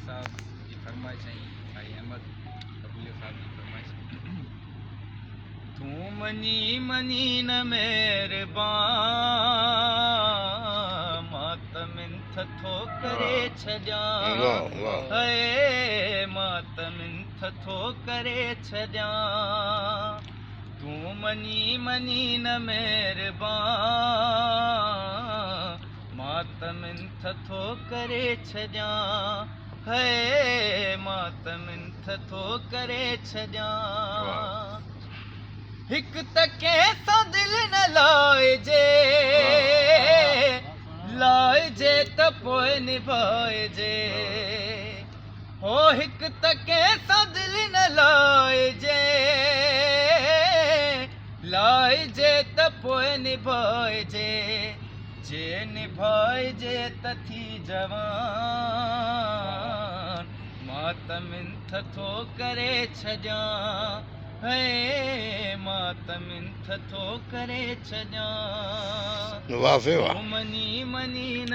साहब जी फरमाइश आई भाई अहमद कबूलिया साहब जी फरमाइश तू मनी मनी न मेहरबान मातमिंथ थो करे छॾिया है मातमिंथ थो करे छॾिया तू मनी मनी न मेहरबान मातमिंथ थो करे छॾिया है मातमिंथ थो करे छॾिया हिक त कंहिंसां दिलि न लाइजे त पोइ निभाइजे हो हिक त कंहिंसां दिलि न लाइजे त पोइ निभाइजे जे निभाइजे त थी जवान मातमिंथ थो करे छॾिया है मातमिंथ थो करे छॾिया मनी मनी न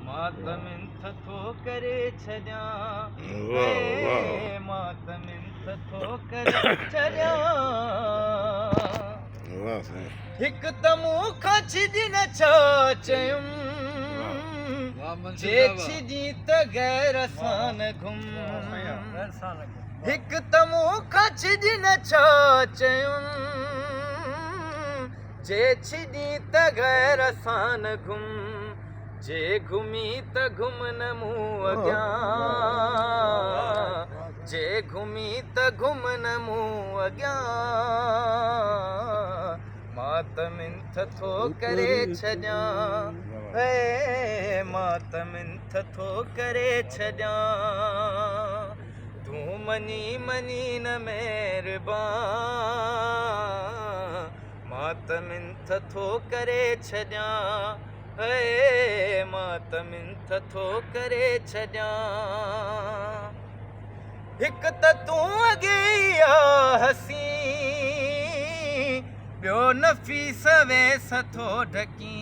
मातमिंथ थो करे छॾिया मातमिंथ थो करे छॾिया हिक त मूं खां छिॼी न छा चयुमि जे छिॼी त गैर सां न घुम हिक त मूं खां छिॼी न छा चयुमि जे छिॼी त गैर सां न घुम जे घुमी त घुम न मूं अॻियां जे घुमी त घुम न मूं अॻियां मातमिंथ थो करे छॾिया है मातमिंथ थो करे छॾिया तूं मनी मनी न मेहरबान मातमिंथ थो करे छॾिया है मातमिंथ थो करे छॾिया हिक त तूं अॻे हसी ॿियो नफ़ीस वेस थो ढकी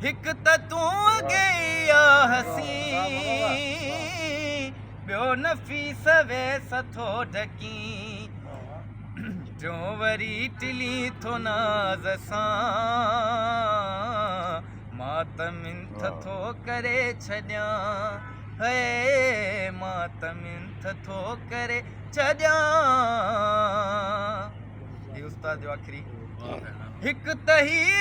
हिक त तूं अॻे हसी ॿियो नफ़ीस वेस थो ढकी टियों वरी टिली थो नाज़ सां मातमिंथ थो करे छॾिया है मातमिंथ थो करे छॾिया उस्ताद जो आख़िरी हिक त ही